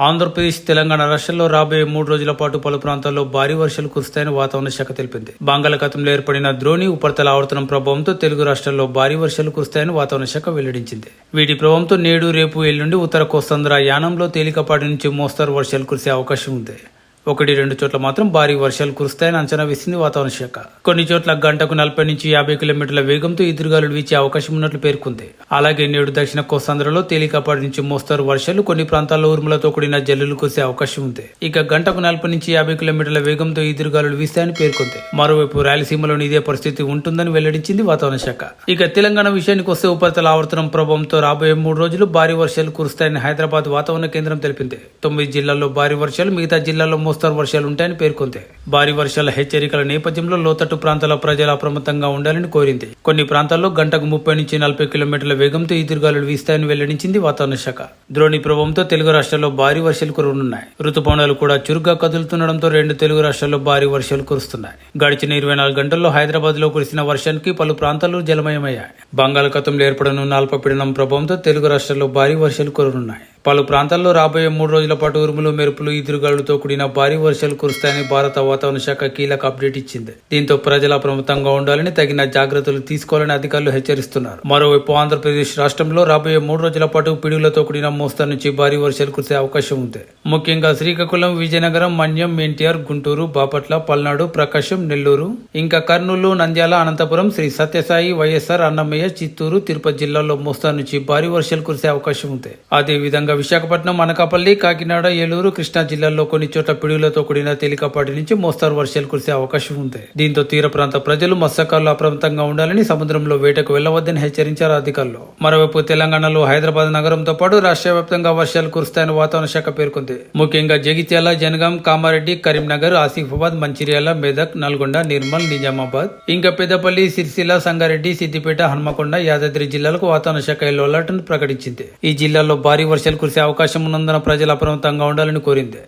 ఆంధ్రప్రదేశ్, తెలంగాణ రాష్ట్రాల్లో రాబోయే 3 రోజుల పాటు పలు ప్రాంతాల్లో భారీ వర్షాలు కురుస్తాయని వాతావరణ శాఖ తెలిపింది. బంగాళాఖాతంలో ఏర్పడిన ద్రోణి ఉపరితల ఆవర్తనం ప్రభావంతో తెలుగు రాష్ట్రాల్లో భారీ వర్షాలు కురుస్తాయని వాతావరణ శాఖ వెల్లడించింది. వీటి ప్రభావంతో నేడు, రేపు, ఎల్లుండి ఉత్తర కోస్తాంధ్ర యానంలో తేలికపాటి నుంచి మోస్తరు వర్షాలు కురిసే అవకాశం ఉంది. 1-2 చోట్ల మాత్రం భారీ వర్షాలు కురుస్తాయని అంచనా వేసింది వాతావరణ శాఖ. కొన్ని చోట్ల గంటకు 40 నుంచి 50 కిలోమీటర్ల వేగంతో ఎదురుగాలులు వీచే అవకాశం ఉన్నట్లు పేర్కొంది. అలాగే నేడు దక్షిణ కోస్తాంధ్రలో తేలికపాటి నుంచి మోస్తరు వర్షాలు, కొన్ని ప్రాంతాల్లో ఉరుములతో కూడిన జల్లులు కురిసే అవకాశం ఉంది. ఇక గంటకు 40 నుంచి 50 కిలోమీటర్ల వేగంతో ఎదురుగాలులు వీస్తాయని పేర్కొంది. మరోవైపు రాయలసీమలోని ఇదే పరిస్థితి ఉంటుందని వెల్లడించింది వాతావరణ శాఖ. ఇక తెలంగాణ విషయానికి వస్తే ఉపరితల ఆవర్తనం ప్రభావంతో రాబోయే 3 రోజులు భారీ వర్షాలు కురుస్తాయని హైదరాబాద్ వాతావరణ కేంద్రం తెలిపింది. 9 జిల్లాల్లో భారీ వర్షాలు, మిగతా జిల్లాల్లో మోస్తరు వర్షాలు ఉంటాయని పేర్కొంది. భారీ వర్షాల హెచ్చరికల నేపథ్యంలో లోతట్టు ప్రాంతాల ప్రజలు అప్రమత్తంగా ఉండాలని కోరింది. కొన్ని ప్రాంతాల్లో గంటకు 30 నుంచి 40 కిలోమీటర్ల వేగంతో ఎదురుగాలులు వీస్తాయని వెల్లడించింది వాతావరణ శాఖ. ద్రోణి ప్రభావంతో తెలుగు రాష్ట్రాల్లో భారీ వర్షాలు కురవనున్నాయి. రుతుపవనాలు కూడా చురుగ్గా కదులుతుండడంతో 2 తెలుగు రాష్ట్రాల్లో భారీ వర్షాలు కురుస్తున్నాయి. గడిచిన 24 గంటల్లో హైదరాబాద్ లో కురిసిన వర్షానికి పలు ప్రాంతాలు జలమయమయ్యాయి. బంగాళాఖాతంలో ఏర్పడనున్న అల్పపీడనం ప్రభావంతో తెలుగు రాష్ట్రాల్లో భారీ వర్షాలు కురవనున్నాయి. పలు ప్రాంతాల్లో రాబోయే 3 రోజుల పాటు ఉరుములు, మెరుపులు, ఈదురుగాలులతో కూడిన భారీ వర్షాలు కురుస్తాయని భారత వాతావరణ శాఖ కీలక అప్డేట్ ఇచ్చింది. దీంతో ప్రజలు అప్రమత్తంగా ఉండాలని, తగిన జాగ్రత్తలు తీసుకోవాలని అధికారులు హెచ్చరిస్తున్నారు. మరోవైపు ఆంధ్రప్రదేశ్ రాష్ట్రంలో రాబోయే 3 రోజుల పాటు పిడుగులతో కూడిన మోస్తరు నుంచి భారీ వర్షాలు కురిసే అవకాశం ఉంది. ముఖ్యంగా శ్రీకాకుళం, విజయనగరం, మన్యం, ఎన్టీఆర్, గుంటూరు, బాపట్ల, పల్నాడు, ప్రకాశం, నెల్లూరు, ఇంకా కర్నూలు, నంద్యాల, అనంతపురం, శ్రీ సత్యసాయి, వైఎస్ఆర్, అన్నమయ్య, చిత్తూరు, తిరుపతి జిల్లాల్లో మోస్తరు నుంచి భారీ వర్షాలు కురిసే అవకాశం ఉంది. అదేవిధంగా విశాఖపట్నం, అనకాపల్లి, కాకినాడ, ఏలూరు, కృష్ణా జిల్లాల్లో కొన్ని చోట్ల పిడుగులతో కూడిన తేలికపాటి నుంచి మోస్తరు వర్షాలు కురిసే అవకాశం ఉంది. దీంతో తీర ప్రాంత ప్రజలు, మత్స్యకారులు అప్రమత్తంగా ఉండాలని, సముద్రంలో వేటకు వెళ్లవద్దని హెచ్చరించారు అధికారులు. మరోవైపు తెలంగాణలో హైదరాబాద్ నగరంతో పాటు రాష్ట్ర వ్యాప్తంగా వర్షాలు కురుస్తాయని వాతావరణ శాఖ పేర్కొంది. ముఖ్యంగా జగిత్యాల, జనగాం, కామారెడ్డి, కరీంనగర్, ఆసిఫాబాద్, మంచిర్యాల, మెదక్, నల్గొండ, నిర్మల్, నిజామాబాద్, ఇంకా పెద్దపల్లి, సిరిసిల్ల, సంగారెడ్డి, సిద్దిపేట, హన్మకొండ, యాదాద్రి జిల్లాలకు వాతావరణ శాఖ ఎల్లో అలర్ట్ ప్రకటించింది. ఈ జిల్లాల్లో భారీ వర్షాలు కురిసే అవకాశం ఉన్నందున ప్రజలు అప్రమత్తంగా ఉండాలని కోరింది.